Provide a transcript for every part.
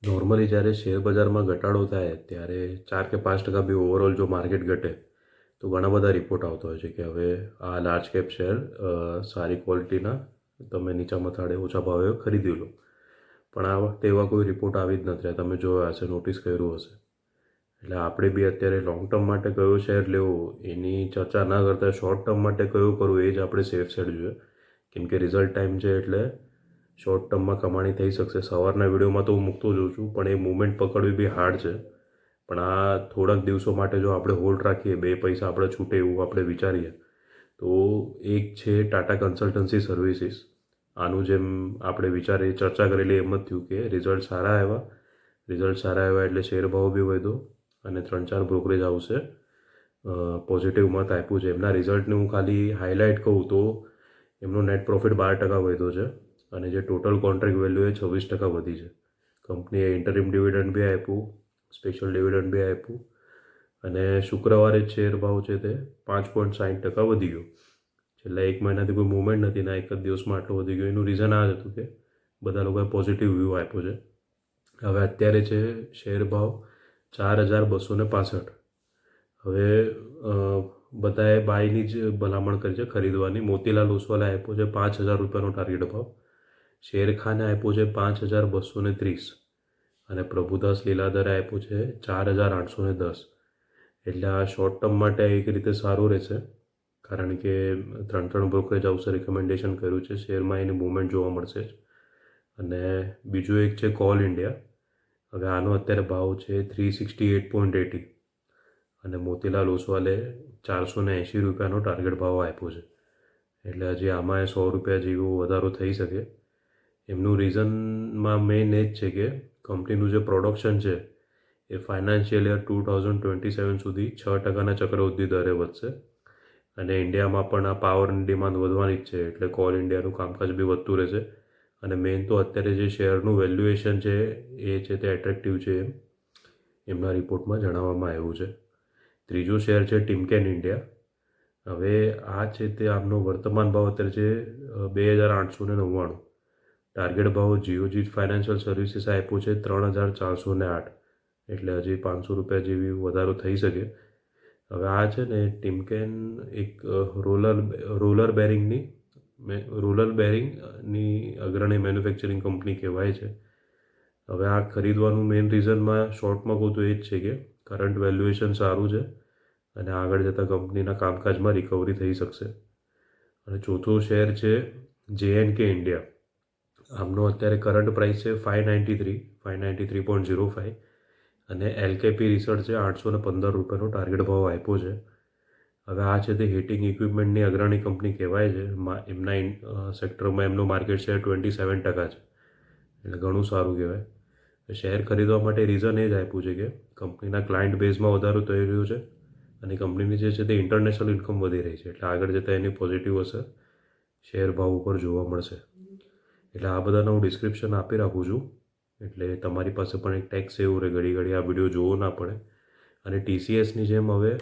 Normally જ્યારે share બજારમાં ઘટાડો થાય ત્યારે 4 કે 5% બી ઓવરઓલ જો માર્કેટ ઘટે તો ઘણા બધા રિપોર્ટ આવતા હોય છે કે હવે આ લાર્જ કેપ શેર સારી ક્વોલિટીના તમે નીચા મથાળે ઓછા ભાવે ખરીદી લો. પણ આ વખતે એવા કોઈ રિપોર્ટ આવી જ નથી રહ્યા. તમે જોયા હશે, નોટિસ કર્યું હશે. એટલે આપણે બી અત્યારે લોંગ ટર્મ માટે કયો શેર લેવો એની ચર્ચા ના કરતાં શોર્ટ ટર્મ માટે કયું કરવું એ જ આપણે સેફ સાઈડ જોઈએ. કેમ કે રિઝલ્ટ ટાઈમ છે એટલે શોર્ટ ટર્મમાં કમાણી થઈ શકશે. સવારના વિડીયોમાં તો હું મૂકતો જ છું, પણ એ મુવમેન્ટ પકડવી બી હાર્ડ છે. પણ આ થોડાક દિવસો માટે જો આપણે હોલ્ડ રાખીએ, 2 પૈસા આપણે છૂટે એવું આપણે વિચારીએ તો એક છે ટાટા કન્સલ્ટન્સી સર્વિસીસ. આનું જેમ આપણે વિચારી ચર્ચા કરેલી એમ જ થયું કે રિઝલ્ટ સારા આવ્યા એટલે શેર ભાવ બી વધ્યો અને 3-4 બ્રોકરેજ હાઉસે પોઝિટિવ મત આપ્યું છે. એમના રિઝલ્ટને હું ખાલી હાઇલાઇટ કહું તો એમનો નેટ પ્રોફિટ 12% વધ્યો છે અને જે ટોટલ કોન્ટ્રાક્ટ વેલ્યુ એ 26% વધી છે. કંપનીએ ઇન્ટરિમ ડિવિડન્ડ બી આપ્યું, સ્પેશિયલ ડિવિડન્ડ બી આપ્યું અને શુક્રવારે શેર ભાવ છે તે 5.60% વધી ગયો. છેલ્લા 1 મહિનાથી કોઈ મૂવમેન્ટ નથી ને એક જ દિવસમાં આટલો વધી ગયો. એનું રીઝન આ જ હતું કે બધા લોકોએ પોઝિટિવ વ્યૂ આપ્યો છે. હવે અત્યારે છે શેર ભાવ 4,265. હવે બધાએ બાયની જ ભલામણ કરી છે ખરીદવાની. મોતીલાલ ઓસવાલે આપ્યો છે 5,000 રૂપિયાનો ટાર્ગેટ ભાવ, શેરખાને આપ્યો છે 5,230 અને પ્રભુદાસ લીલાધરે આપ્યો છે 4,810. એટલે આ શોર્ટ ટર્મ માટે એક રીતે સારું રહેશે, કારણ કે 3 બ્રોકરેજ હાઉસે રિકમેન્ડેશન કર્યું છે. શેરમાં એની મૂવમેન્ટ જોવા મળશે જ. અને બીજું એક છે કોલ ઇન્ડિયા. હવે આનો અત્યારે ભાવ છે 368.80 અને મોતીલાલ ઓસવાલે 480 રૂપિયાનો ટાર્ગેટ ભાવ આપ્યો છે. એટલે હજી આમાં 100 રૂપિયા જેવો વધારો થઈ શકે. એમનું રીઝનમાં મેઇન એ જ છે કે કંપનીનું જે પ્રોડક્શન છે એ ફાઇનાન્શિયલ યર 2027 સુધી 6%ના ચક્રવૃદ્ધિ દરે વધશે અને ઇન્ડિયામાં પણ આ પાવરની ડિમાન્ડ વધવાની જ છે. એટલે કોલ ઇન્ડિયાનું કામકાજ બી વધતું રહેશે અને મેઇન તો અત્યારે જે શેરનું વેલ્યુએશન છે એ છે તે એટ્રેક્ટિવ છે એમના રિપોર્ટમાં જણાવવામાં આવ્યું છે. ત્રીજો શેર છે ટિમકેન ઇન્ડિયા. હવે આ છે તે આમનો વર્તમાન ભાવ અત્યારે છે 2,899. ટાર્ગેટ ભાવ જીઓજીત ફાઇનાન્શિયલ સર્વિસીસ આપ્યો છે 3,408. એટલે હજી 500 રૂપિયા જેવી વધારો થઈ શકે. હવે આ છે ને ટિમકેન એક રોલર બેરિંગની અગ્રણી મેન્યુફેક્ચરિંગ કંપની કહેવાય છે. હવે આ ખરીદવાનું મેઇન રીઝનમાં શોર્ટમાં કહું તો એ જ છે કે કરંટ વેલ્યુએશન સારું છે અને આગળ જતાં કંપનીના કામકાજમાં રિકવરી થઈ શકશે. અને ચોથો શેર છે JNK ઇન્ડિયા. આમનો અત્યારે કરંટ પ્રાઇસ છે 593.05 અને LKP રિસર્ચ છે 815 રૂપિયાનો ટાર્ગેટ ભાવ આપ્યો છે. હવે આ છે તે હીટિંગ ઇક્વિપમેન્ટની અગ્રણી કંપની કહેવાય છે. એમના સેક્ટરમાં એમનું માર્કેટ શેર 27% છે. એટલે ઘણું સારું કહેવાય. શેર ખરીદવા માટે રીઝન એ જ આપ્યું છે કે કંપનીના ક્લાયન્ટ બેઝમાં વધારો થઈ રહ્યો છે અને કંપનીની જે છે તે ઇન્ટરનેશનલ ઇન્કમ વધી રહી છે. એટલે આગળ જતાં એની પોઝિટિવ અસર શેર ભાવ ઉપર જોવા મળશે. એટલે આ બધાનું હું ડિસ્ક્રિપ્શન આપી રાખું છું. એટલે તમારી પાસે પણ એક ટેક્સ એવું રહે, ઘડી ઘડી આ વિડીયો જોવો ના પડે. અને TCSની જેમ હવે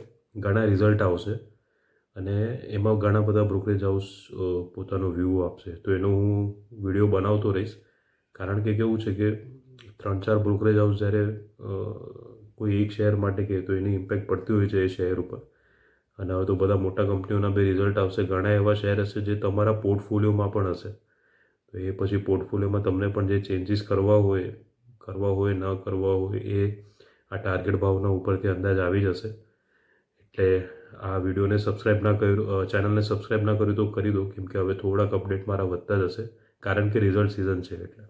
ઘણા રિઝલ્ટ આવશે અને એમાં ઘણા બધા બ્રોકરેજ હાઉસ પોતાનો વ્યૂ આપશે. તો એનો હું વિડીયો બનાવતો રહીશ, કારણ કે કેવું છે કે 3-4 બ્રોકરેજ હાઉસ જ્યારે કોઈ એક શેર માટે કહે તો એની ઇમ્પેક્ટ પડતી હોય છે એ શેર ઉપર. અને હવે તો બધા મોટા કંપનીઓના બી રિઝલ્ટ આવશે. ઘણા એવા શેર હશે જે તમારા પોર્ટફોલિયોમાં પણ હશે. તો એ પછી પોર્ટફોલિયોમાં તમને પણ જે ચેન્જીસ કરવા હોય ન કરવા હોય એ આ ટાર્ગેટ ભાવના ઉપરથી અંદાજ આવી જશે. એટલે આ વિડીયોને ચેનલને સબસ્ક્રાઈબ ના કર્યું તો કરી દો, કેમ કે હવે થોડાક અપડેટ મારા વધતા જશે, કારણ કે રિઝલ્ટ સિઝન છે એટલે.